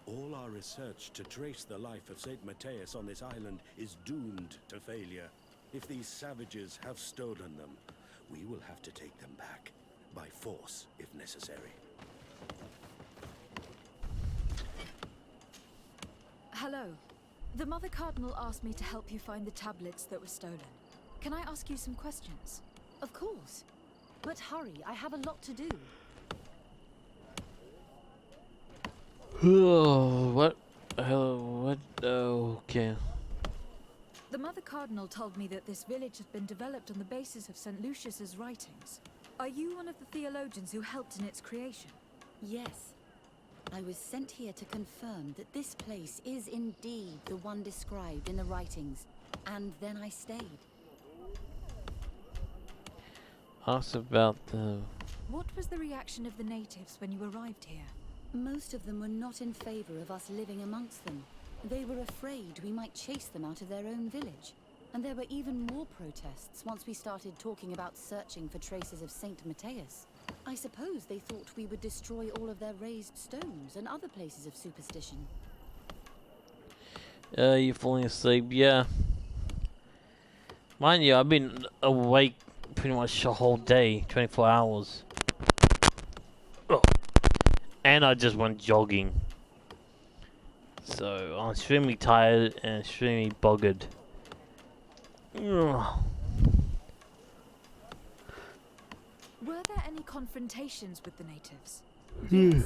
All our research to trace the life of Saint Matthias on this island is doomed to failure. If these savages have stolen them, we will have to take them back, by force if necessary. Hello. The Mother Cardinal asked me to help you find the tablets that were stolen. Can I ask you some questions? Of course. But hurry, I have a lot to do. What? What? Okay. The Mother Cardinal told me that this village has been developed on the basis of St. Lucius's writings. Are you one of the theologians who helped in its creation? Yes. I was sent here to confirm that this place is indeed the one described in the writings, and then I stayed. Ask about the... What was the reaction of the natives when you arrived here? Most of them were not in favor of us living amongst them. They were afraid we might chase them out of their own village. And there were even more protests once we started talking about searching for traces of Saint Matthias. I suppose they thought we would destroy all of their raised stones and other places of superstition. You're falling asleep, yeah. Mind you, I've been awake pretty much the whole day, 24 hours. Oh. And I just went jogging. So, I'm extremely tired and extremely buggered. Ugh. Were there any confrontations with the natives? Yes.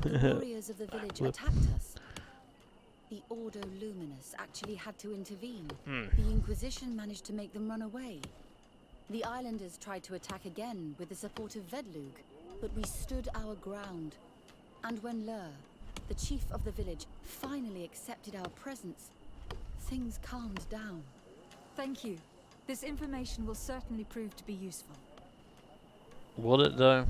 The warriors of the village attacked us. The Ordo Luminous actually had to intervene. The Inquisition managed to make them run away. The islanders tried to attack again with the support of Vedlug, but we stood our ground. And when Lur, the chief of the village, finally accepted our presence, things calmed down. Thank you. This information will certainly prove to be useful. Would it though?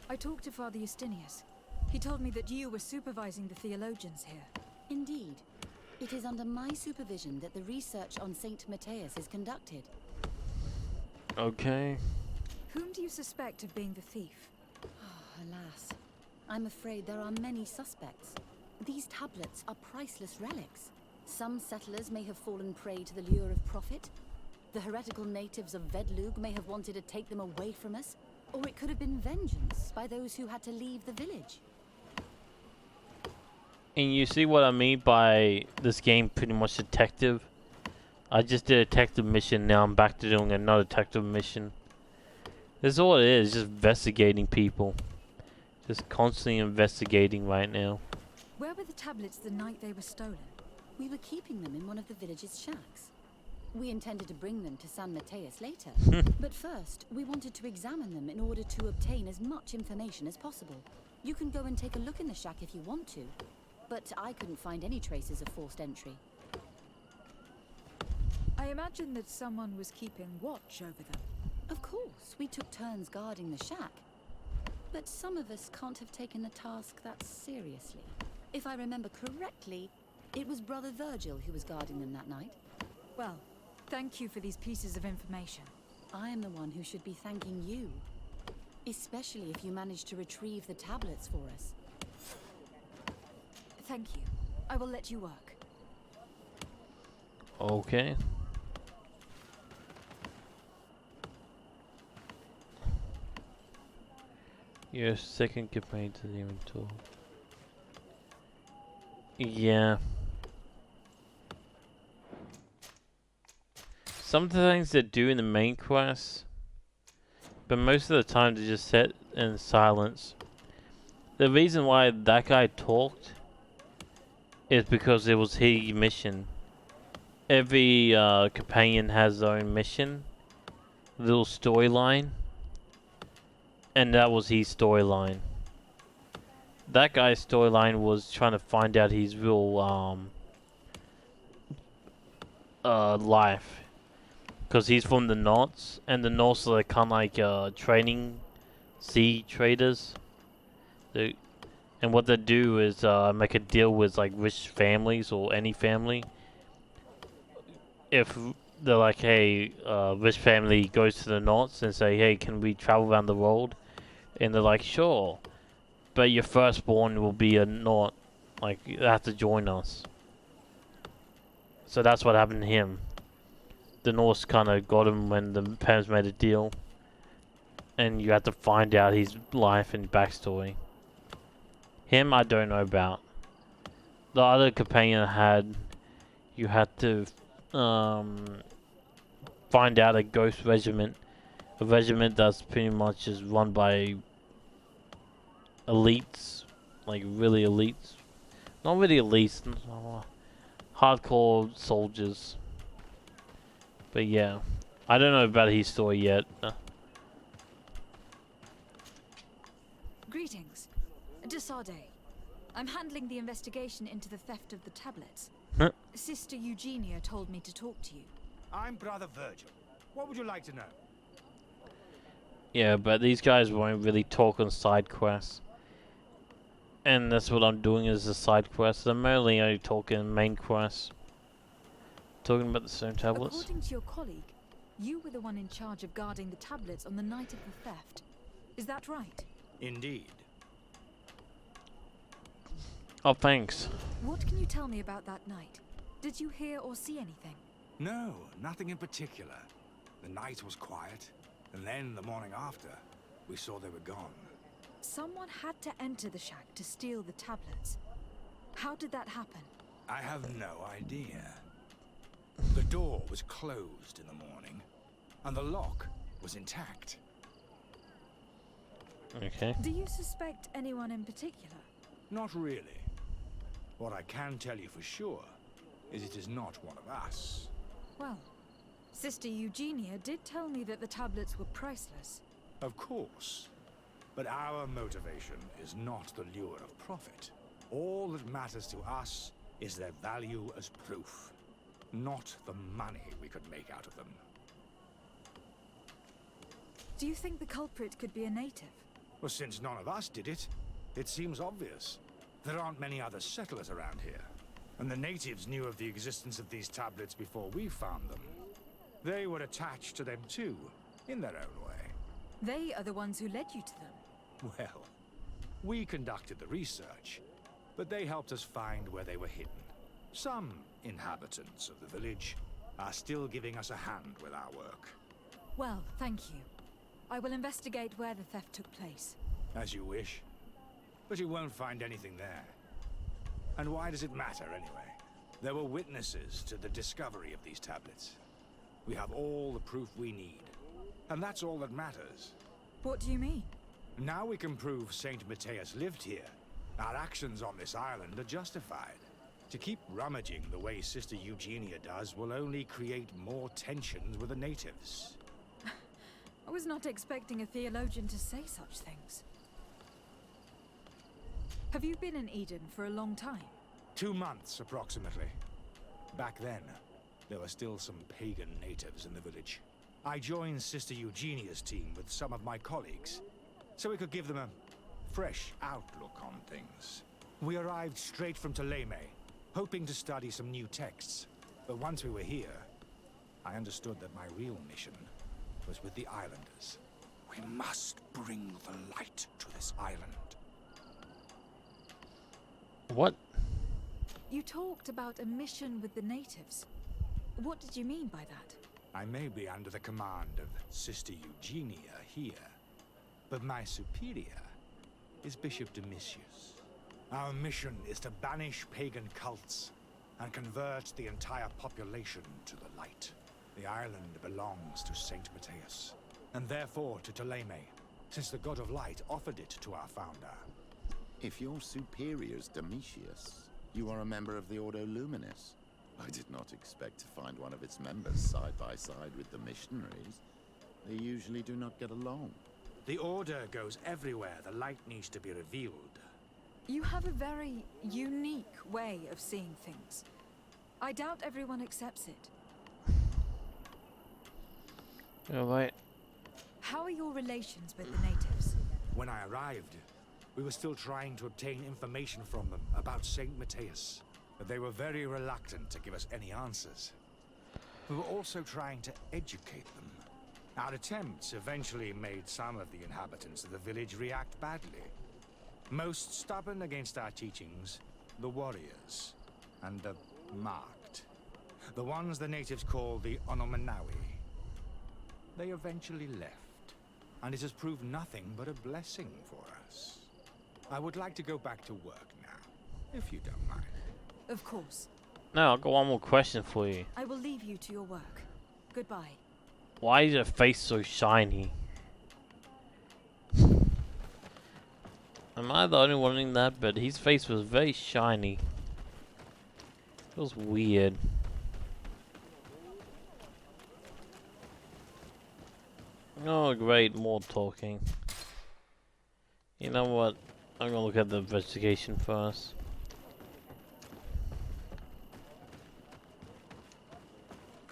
I talked to Father Justinius. He told me that you were supervising the theologians here. Indeed. It is under my supervision that the research on Saint Matthias is conducted. Okay. Whom do you suspect of being the thief? Alas. I'm afraid there are many suspects. These tablets are priceless relics. Some settlers may have fallen prey to the lure of profit. The heretical natives of Vedlug may have wanted to take them away from us. Or it could have been vengeance by those who had to leave the village. And you see what I mean by this game pretty much detective? I just did a detective mission, now I'm back to doing another detective mission. This is all it is, just investigating people. Just constantly investigating right now. Where were the tablets the night they were stolen? We were keeping them in one of the village's shacks. We intended to bring them to San Matthias later. But first, we wanted to examine them in order to obtain as much information as possible. You can go and take a look in the shack if you want to. But I couldn't find any traces of forced entry. I imagine that someone was keeping watch over them. Of course, we took turns guarding the shack. But some of us can't have taken the task that seriously. If I remember correctly, it was Brother Virgil who was guarding them that night. Well, thank you for these pieces of information. I am the one who should be thanking you. Especially if you managed to retrieve the tablets for us. Thank you. I will let you work. Okay. Your second companion to the inventory. Yeah. Some of the things they do in the main quest, but most of the time they just sit in silence. The reason why that guy talked is because it was his mission. Every companion has their own mission, little storyline, and that was his storyline. That guy's storyline was trying to find out his real life, because he's from the North, and the North are kind of like training sea traders. And what they do is make a deal with like rich families or any family. If they're like, hey, rich family goes to the North and say, hey, can we travel around the world? And they're like, sure. but your firstborn will be a Nort. Like, you have to join us. So that's what happened to him. The Norse kind of got him when the parents made a deal. And you have to find out his life and backstory. Him, I don't know about. The other companion I had, you had to find out a ghost regiment. A regiment that's pretty much is run by elites. Like, really elites. Not really elites. Hardcore soldiers. But yeah. I don't know about his story yet. Greetings. Desade. I'm handling the investigation into the theft of the tablets. Huh? Sister Eugenia told me to talk to you. I'm Brother Virgil. What would you like to know? Yeah, but these guys won't really talk on side quests. And that's what I'm doing is the side quests. I'm only talking main quests. Talking about the same tablets. According to your colleague, you were the one in charge of guarding the tablets on the night of the theft. Is that right? Indeed. Oh, thanks. What can you tell me about that night? Did you hear or see anything? No, nothing in particular. The night was quiet, and then the morning after, we saw they were gone. Someone had to enter the shack to steal the tablets. How did that happen? I have no idea. The door was closed in the morning, and the lock was intact. Okay. Do you suspect anyone in particular? Not really. What I can tell you for sure is it is not one of us. Well, Sister Eugenia did tell me that the tablets were priceless. Of course. But our motivation is not the lure of profit. All that matters to us is their value as proof, not the money we could make out of them. Do you think the culprit could be a native? Well, since none of us did it, it seems obvious. There aren't many other settlers around here, and the natives knew of the existence of these tablets before we found them. They were attached to them too, in their own way. They are the ones who led you to them. Well, we conducted the research, but they helped us find where they were hidden. Some inhabitants of the village are still giving us a hand with our work. Well, thank you. I will investigate where the theft took place. As you wish. But you won't find anything there. And why does it matter anyway? There were witnesses to the discovery of these tablets. We have all the proof we need. And that's all that matters. What do you mean? Now we can prove Saint Matthias lived here. Our actions on this island are justified. To keep rummaging the way Sister Eugenia does will only create more tensions with the natives. I was not expecting a theologian to say such things. Have you been in Eden for a long time? 2 months, approximately. Back then, there were still some pagan natives in the village. I joined Sister Eugenia's team with some of my colleagues, so we could give them a fresh outlook on things. We arrived straight from Ptolemy, hoping to study some new texts. But once we were here, I understood that my real mission was with the islanders. We must bring the light to this island. What? You talked about a mission with the natives. What did you mean by that? I may be under the command of Sister Eugenia here, but my superior is Bishop Domitius. Our mission is to banish pagan cults and convert the entire population to the light. The island belongs to Saint Matthias, and therefore to Ptolemy, since the god of light offered it to our founder. If your superior's Domitius, you are a member of the Ordo Luminis. I did not expect to find one of its members side by side with the missionaries. They usually do not get along. The Order goes everywhere the light needs to be revealed. You have a very unique way of seeing things. I doubt everyone accepts it. Alright. How are your relations with the natives? When I arrived, we were still trying to obtain information from them about Saint Matthias, but they were very reluctant to give us any answers. We were also trying to educate them. Our attempts eventually made some of the inhabitants of the village react badly. Most stubborn against our teachings, the warriors, and the marked. The ones the natives call the Onomanawi. They eventually left, and it has proved nothing but a blessing for us. I would like to go back to work now, if you don't mind. Of course. No, I've got one more question for you. I will leave you to your work. Goodbye. Why is your face so shiny? Am I the only one in that? But his face was very shiny. It was weird. Oh great, more talking. You know what? I'm gonna look at the investigation first.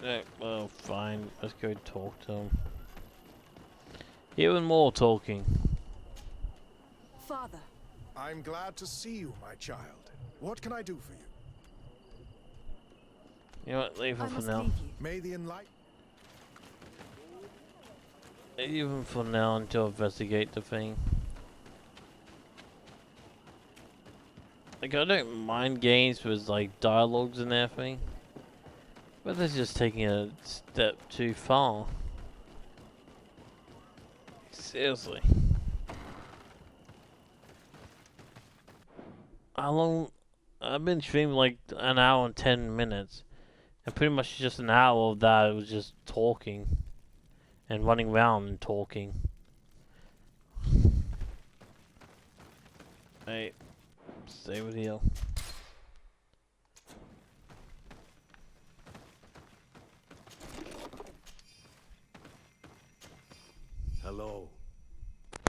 Yeah, well, fine. Let's go talk to him. Even more talking. Father. I'm glad to see you, my child. What can I do for you? You know what? Leave I him for must now. leave you. May the enlightened... Leave him for now until I investigate the thing. Like, I don't mind games with like dialogues and everything, but this is just taking a step too far. Seriously. How long? I've been streaming like an hour and 10 minutes, and pretty much just an hour of that was just talking and running around and talking. Hey, stay with you. Hello.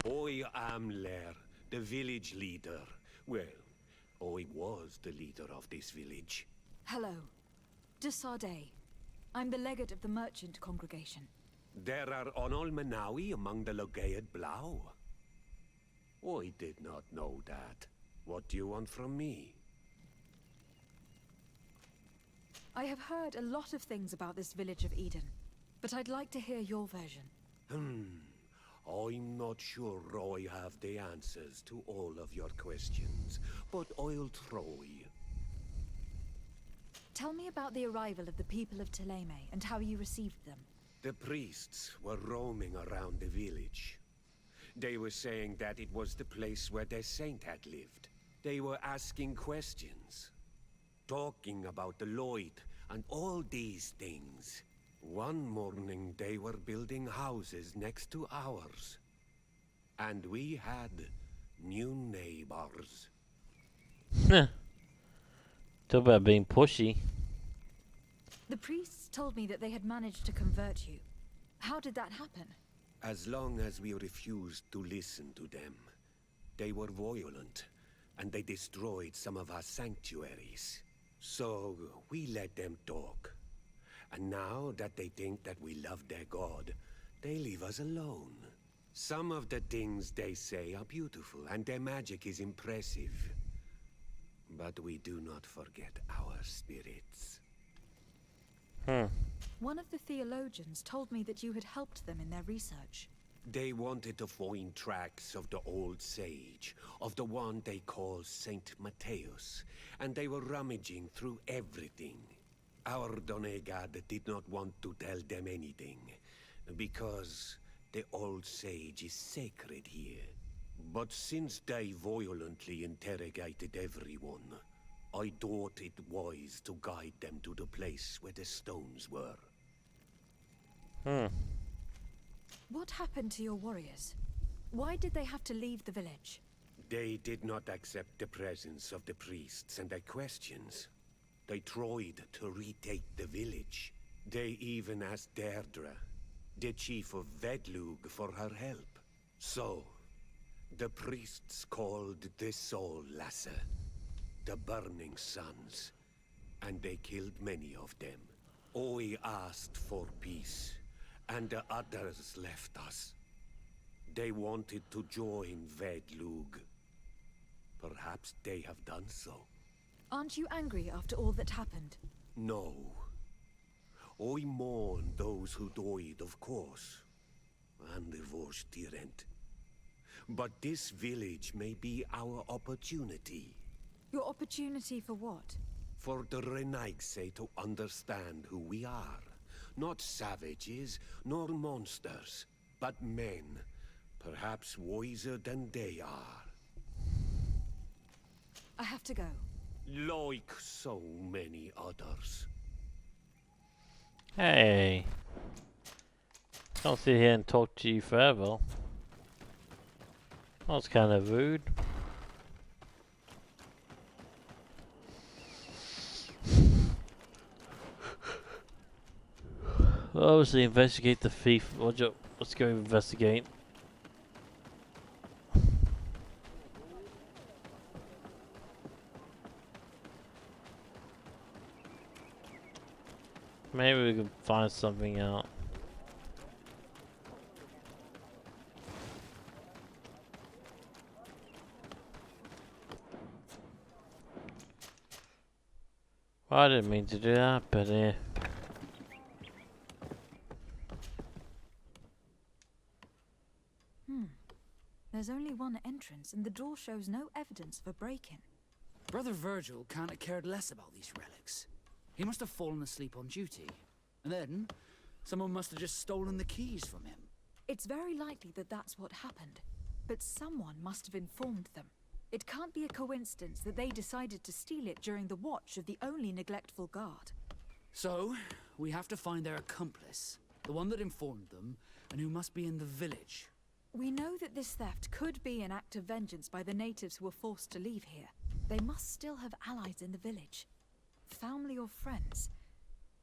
I am Lair, the village leader. Well, I was the leader of this village. Hello. De Sardet. I'm the legate of the merchant congregation. There are Onolmanawi among the Logead Blau. I did not know that. What do you want from me? I have heard a lot of things about this village of Eden, but I'd like to hear your version. I'm not sure I have the answers to all of your questions, but I'll try. Tell me about the arrival of the people of Thélème and how you received them. The priests were roaming around the village. They were saying that it was the place where their saint had lived. They were asking questions, talking about the Lloyd and all these things. One morning they were building houses next to ours. And we had new neighbors. Talk about being pushy. The priests told me that they had managed to convert you. How did that happen? As long as we refused to listen to them, they were violent, and they destroyed some of our sanctuaries. So we let them talk. And now that they think that we love their god, they leave us alone. Some of the things they say are beautiful, and their magic is impressive. But we do not forget our spirits. One of the theologians told me that you had helped them in their research. They wanted to find tracks of the old sage, of the one they call Saint Matthäus, and they were rummaging through everything. Our Donegad did not want to tell them anything, because the old sage is sacred here. But since they violently interrogated everyone, I thought it wise to guide them to the place where the stones were. What happened to your warriors? Why did they have to leave the village? They did not accept the presence of the priests and their questions. They tried to retake the village. They even asked Deirdre, the chief of Vedlug, for her help. So, the priests called the Soul Lasser, the Burning Suns, and they killed many of them. I asked for peace, and the others left us. They wanted to join Vedlug. Perhaps they have done so. Aren't you angry after all that happened? No. I mourn those who died, of course. And the Vorstyrent. But this village may be our opportunity. Your opportunity for what? For the Renaigse to understand who we are. Not savages, nor monsters, but men. Perhaps wiser than they are. I have to go. Like so many others. Hey. Can't sit here and talk to you forever. That was kind of rude. Well, obviously investigate the thief. Roger, let's go investigate. Maybe we can find something out. Well, I didn't mean to do that, but There's only one entrance, and the door shows no evidence of a break-in. Brother Virgil can't have cared less about these relics. He must have fallen asleep on duty. And then, someone must have just stolen the keys from him. It's very likely that that's what happened, but someone must have informed them. It can't be a coincidence that they decided to steal it during the watch of the only neglectful guard. So, we have to find their accomplice, the one that informed them, and who must be in the village. We know that this theft could be an act of vengeance by the natives who were forced to leave here. They must still have allies in the village. Family or friends.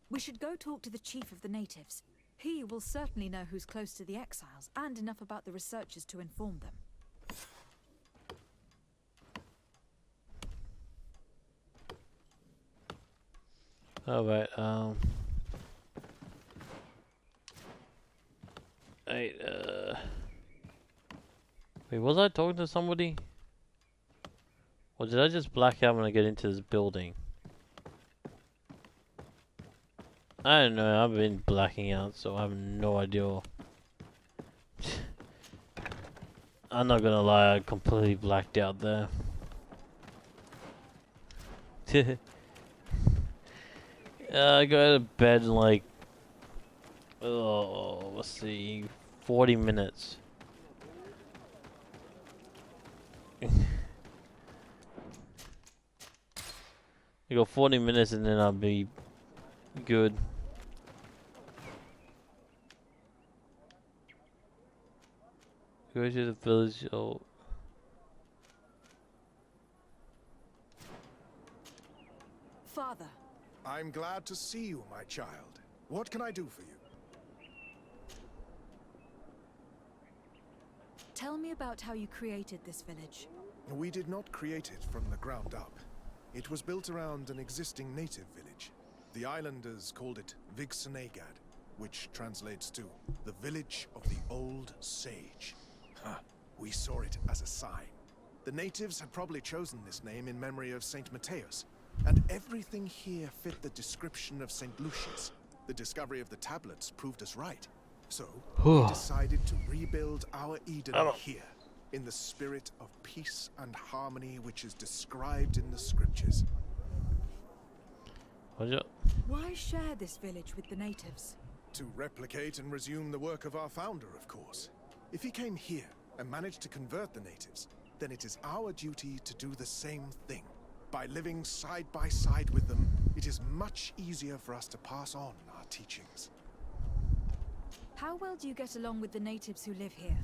We should go talk to the chief of the natives. He will certainly know who's close to the exiles, and enough about the researchers to inform them. alright, wait, was I talking to somebody? Or did I just black out when I get into this building? I don't know, I've been blacking out, so I have no idea. I'm not gonna lie, I completely blacked out there. I go to bed in like, oh, let's see, 40 minutes. I go 40 minutes and then I'll be good. Go to the village. Oh. Father. I'm glad to see you, my child. What can I do for you? Tell me about how you created this village. We did not create it from the ground up. It was built around an existing native village. The islanders called it Vixenagad, which translates to the village of the old sage. We saw it as a sign. The natives had probably chosen this name in memory of Saint Mateus, and everything here fit the description of Saint Lucius. The discovery of the tablets proved us right. So, we decided to rebuild our Eden here, in the spirit of peace and harmony which is described in the scriptures. Why share this village with the natives? To replicate and resume the work of our founder, of course. If he came here and managed to convert the natives, then it is our duty to do the same thing. By living side by side with them, it is much easier for us to pass on our teachings. How well do you get along with the natives who live here?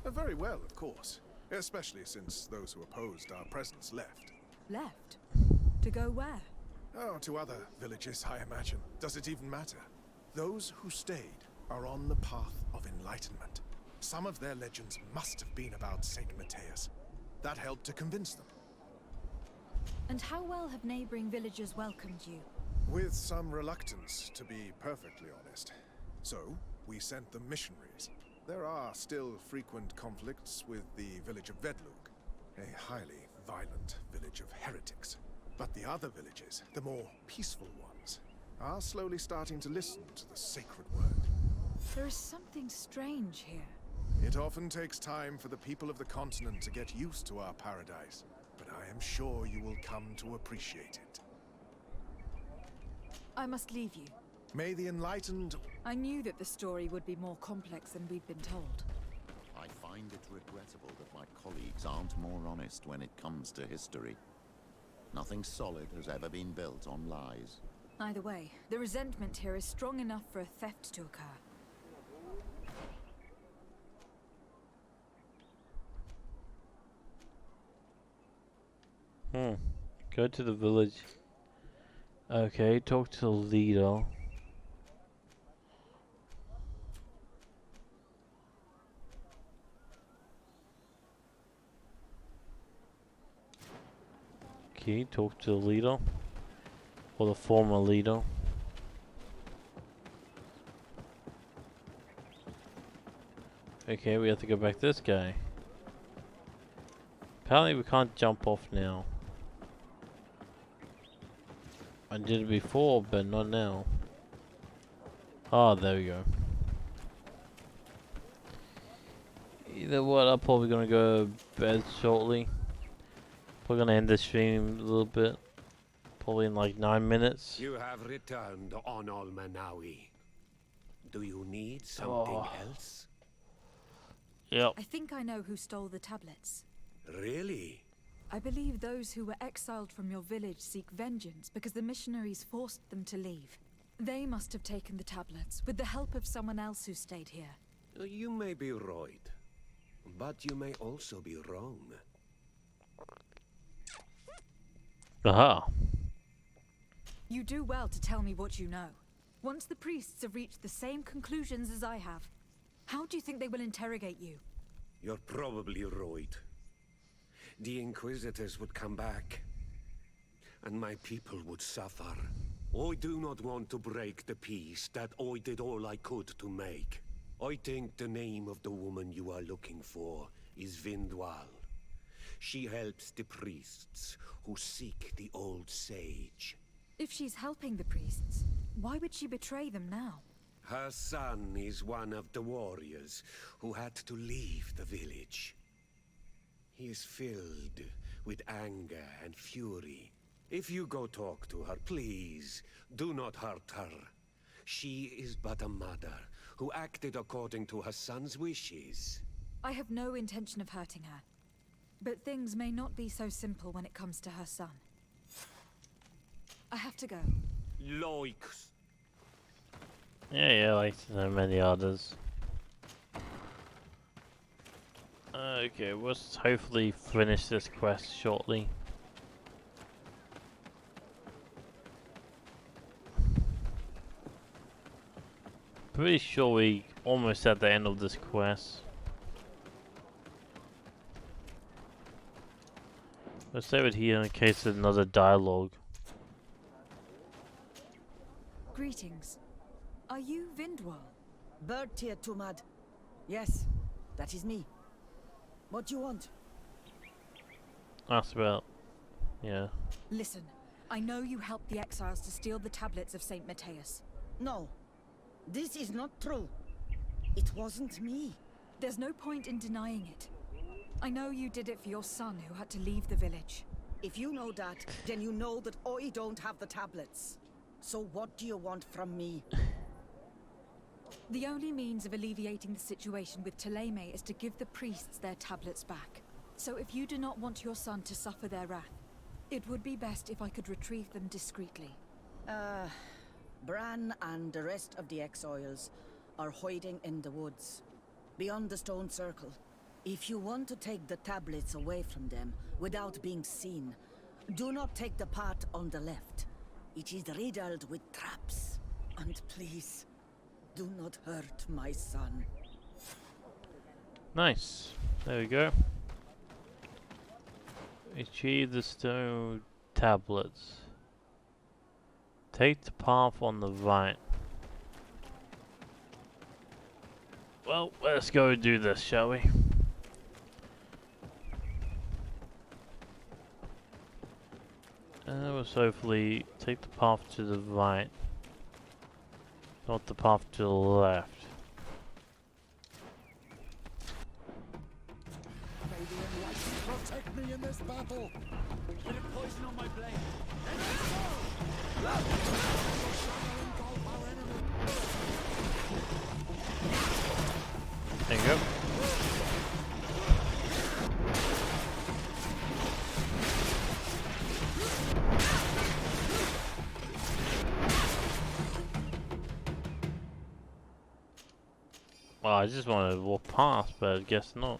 Very well, of course. Especially since those who opposed our presence left. Left? To go where? Oh, to other villages, I imagine. Does it even matter? Those who stayed are on the path of enlightenment. Some of their legends must have been about Saint Mateus. That helped to convince them. And how well have neighboring villagers welcomed you? With some reluctance, to be perfectly honest. So, we sent them missionaries. There are still frequent conflicts with the village of Vedlug, a highly violent village of heretics. But the other villages, the more peaceful ones, are slowly starting to listen to the sacred word. There is something strange here. It often takes time for the people of the continent to get used to our paradise, but I am sure you will come to appreciate it. I must leave you. May the enlightened... I knew that the story would be more complex than we'd been told. I find it regrettable that my colleagues aren't more honest when it comes to history. Nothing solid has ever been built on lies. Either way, the resentment here is strong enough for a theft to occur. Go to the village. Okay, talk to the leader. Okay, talk to the leader. Or the former leader. Okay, we have to go back to this guy. Apparently we can't jump off now. I did it before, but not now. Oh, there we go. Either what, I'm probably gonna go to bed shortly. Probably gonna end the stream a little bit. Probably in like 9 minutes. You have returned on Almanawi. Do you need something else? Yep. I think I know who stole the tablets. Really? I believe those who were exiled from your village seek vengeance because the missionaries forced them to leave. They must have taken the tablets with the help of someone else who stayed here. You may be right, but you may also be wrong. Aha. You do well to tell me what you know. Once the priests have reached the same conclusions as I have, how do you think they will interrogate you? You're probably right. The Inquisitors would come back, and my people would suffer. I do not want to break the peace that I did all I could to make. I think the name of the woman you are looking for is Vindwal. She helps the priests who seek the old sage. If she's helping the priests, why would she betray them now? Her son is one of the warriors who had to leave the village. He is filled with anger and fury. If you go talk to her, please, do not hurt her. She is but a mother who acted according to her son's wishes. I have no intention of hurting her. But things may not be so simple when it comes to her son. I have to go. Loix. Yeah, like so many others. Okay, we'll hopefully finish this quest shortly. Pretty sure we almost at the end of this quest. Let's save it here in case there's another dialogue. Greetings. Are you Vindwal? Bertia Tumad. Yes, that is me. What do you want? That's about, yeah. Listen, I know you helped the exiles to steal the tablets of Saint Matthias. No, this is not true. It wasn't me. There's no point in denying it. I know you did it for your son who had to leave the village. If you know that, then you know that I don't have the tablets. So what do you want from me? The only means of alleviating the situation with Thélème is to give the priests their tablets back. So if you do not want your son to suffer their wrath, it would be best if I could retrieve them discreetly. Bran and the rest of the exiles are hiding in the woods, beyond the stone circle. If you want to take the tablets away from them without being seen, do not take the path on the left. It is riddled with traps. And please, do not hurt my son. Nice. There we go. Achieve the stone tablets. Take the path on the right. Well, let's go do this, shall we? Let's hopefully take the path to the right, not the path to the left. this battle. Bit of poison on my blade. There you go. Well, I just wanted to walk past, but I guess not.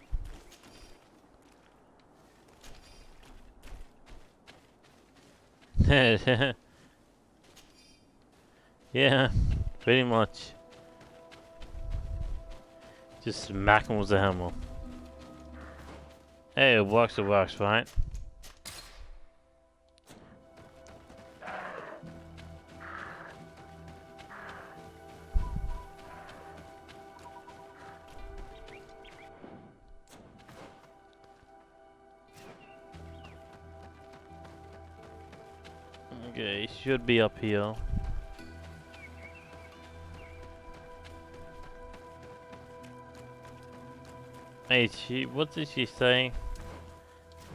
Yeah, pretty much. Just smack him with the hammer. Hey, it works, right? Okay, should be up here. Hey, what did she say?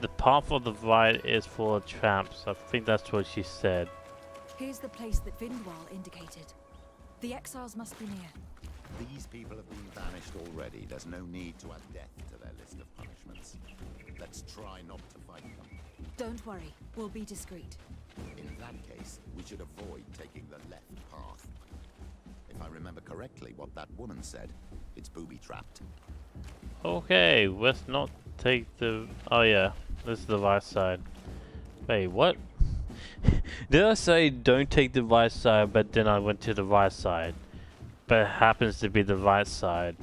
The path of the right is full of traps. I think that's what she said. Here's the place that Vindwal indicated. The exiles must be near. These people have been banished already. There's no need to add death to their list of punishments. Let's try not to fight them. Don't worry, we'll be discreet. In that case, we should avoid taking the left path. If I remember correctly what that woman said, it's booby-trapped. Okay, let's not take the... Oh yeah, this is the right side. Wait, what? Did I say don't take the right side, but then I went to the right side? But it happens to be the right side.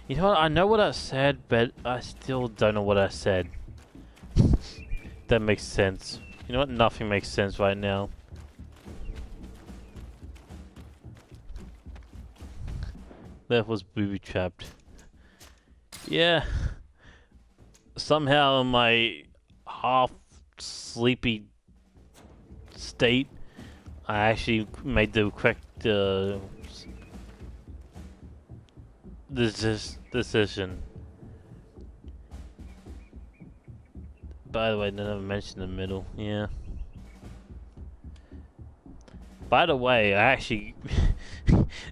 You know what, I know what I said, but I still don't know what I said. That makes sense. You know what, nothing makes sense right now. That was booby-trapped. Yeah. Somehow in my half-sleepy state, I actually made the correct decision. By the way, I never mentioned the middle. Yeah. By the way, I actually...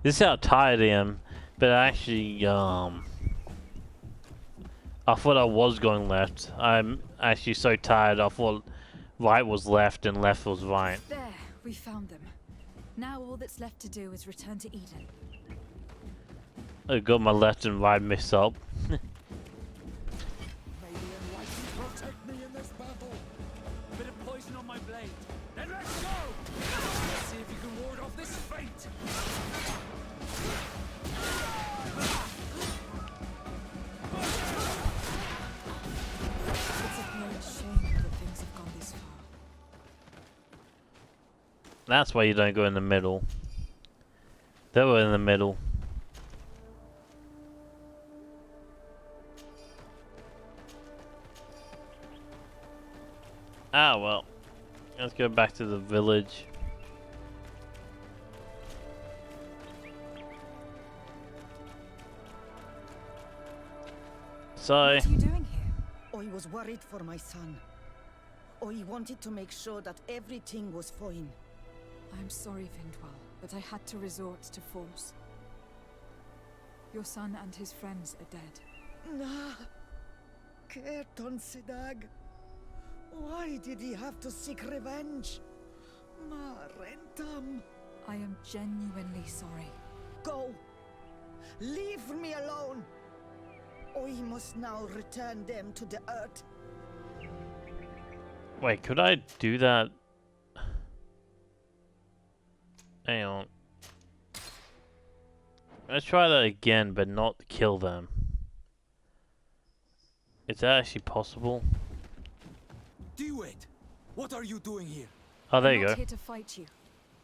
this is how tired I am. But actually, I thought I was going left. I'm actually so tired, I thought right was left and left was right. There, we found them. Now all that's left to do is return to Eden. I got my left and right mixed up. May the Enlightened protect me in this battle. Bit of poison on my blade. Then let's go! Let's see if you can ward off this fate. It's a great shame that things have gone this far. That's why you don't go in the middle. They were in the middle. Ah, well. Let's go back to the village. So... What are you doing here? I was worried for my son. I wanted to make sure that everything was fine. I'm sorry, Vindwal, but I had to resort to force. Your son and his friends are dead. Nah. Kerton Sidag. Why did he have to seek revenge? Ma Rentam. I am genuinely sorry. Go. Leave me alone. I must now return them to the earth. Wait, could I do that? Hang on. Let's try that again, but not kill them. Is that actually possible? Do it! What are you doing here? Oh, there I'm you not go. here to fight you,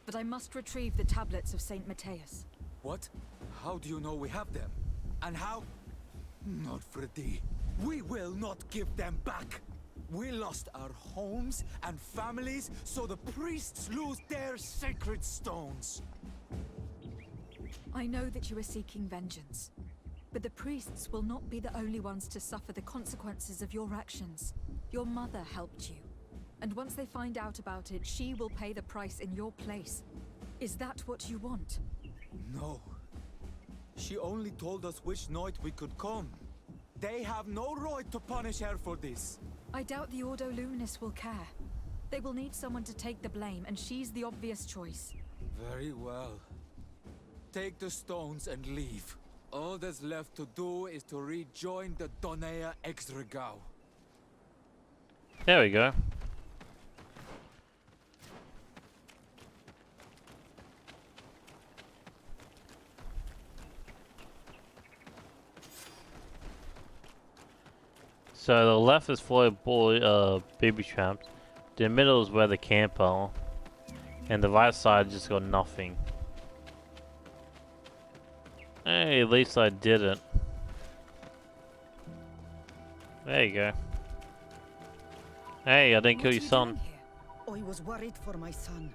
but I must retrieve the tablets of Saint Matthias. What? How do you know we have them? And how? Not for thee. We will not give them back. We lost our homes and families, so the priests lose their sacred stones. I know that you are seeking vengeance, But the priests will not be the only ones to suffer the consequences of your actions. Your mother helped you. And once they find out about it, she will pay the price in your place. Is that what you want? No. She only told us which night we could come. They have no right to punish her for this. I doubt the Ordo Luminous will care. They will need someone to take the blame, and she's the obvious choice. Very well. Take the stones and leave. All that's left to do is to rejoin the Donea Exregao. There we go. So the left is full of baby traps. The middle is where the camp are. And the right side just got nothing. Hey, at least I didn't. There you go. Hey, I didn't kill your son. I was worried for my son.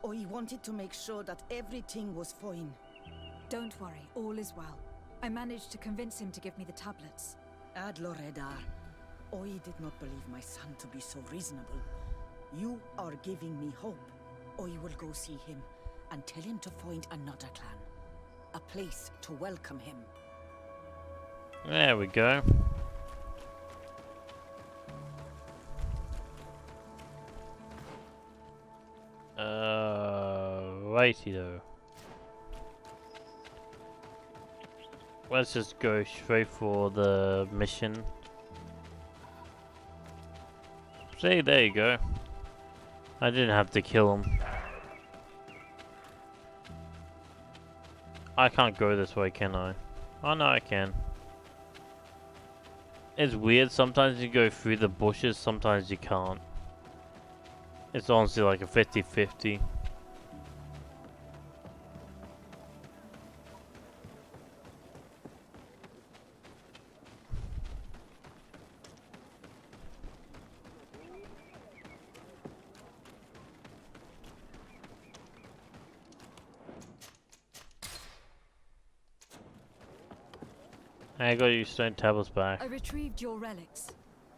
I wanted to make sure that everything was fine. Don't worry, all is well. I managed to convince him to give me the tablets. Ad Loredar, I did not believe my son to be so reasonable. You are giving me hope. I will go see him and tell him to find another clan. A place to welcome him. There we go. Righty-o. Let's just go straight for the mission. See, there you go. I didn't have to kill him. I can't go this way, can I? Oh no, I can. It's weird, sometimes you go through the bushes, sometimes you can't. It's honestly like a 50-50. I got your stone tablets back. I retrieved your relics.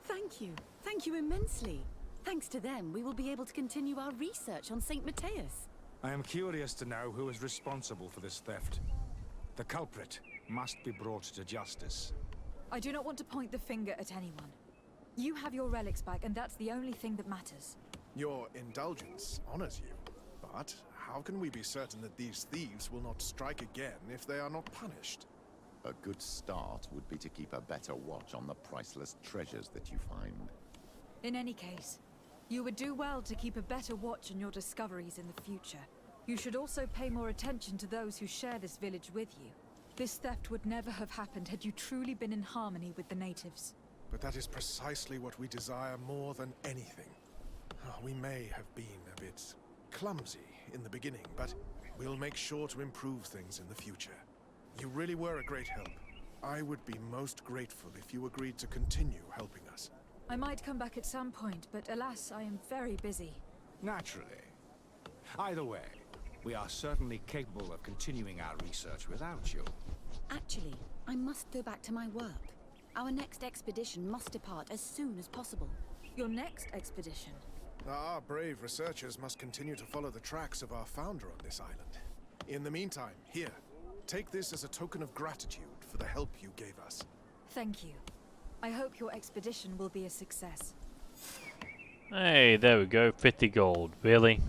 Thank you. Thank you immensely. Thanks to them, we will be able to continue our research on St. Matthias. I am curious to know who is responsible for this theft. The culprit must be brought to justice. I do not want to point the finger at anyone. You have your relics back, and that's the only thing that matters. Your indulgence honors you. But how can we be certain that these thieves will not strike again if they are not punished? A good start would be to keep a better watch on the priceless treasures that you find. In any case, you would do well to keep a better watch on your discoveries in the future. You should also pay more attention to those who share this village with you. This theft would never have happened had you truly been in harmony with the natives. But that is precisely what we desire more than anything. We may have been a bit clumsy in the beginning, but we'll make sure to improve things in the future. You really were a great help. I would be most grateful if you agreed to continue helping us. I might come back at some point, but alas, I am very busy. Naturally. Either way, we are certainly capable of continuing our research without you. Actually, I must go back to my work. Our next expedition must depart as soon as possible. Your next expedition? Our brave researchers must continue to follow the tracks of our founder on this island. In the meantime, here, take this as a token of gratitude for the help you gave us. Thank you. I hope your expedition will be a success. Hey, there we go. 50 gold. Really?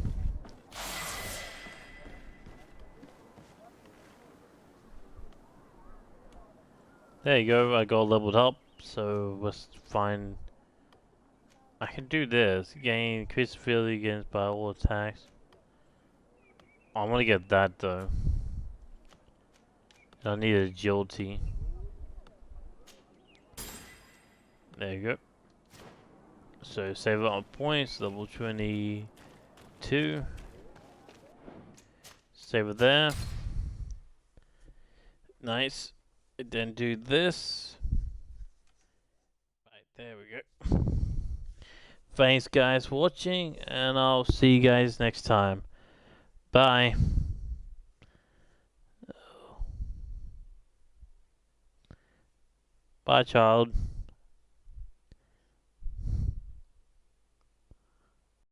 There you go. I got leveled up. So let's find... I can do this. Gain increased ability against by all attacks. I want to get that though. I need agility. There you go. So save it on points, level 22. Save it there. Nice. Then do this. Right, there we go. Thanks guys for watching, and I'll see you guys next time. Bye. Bye, child.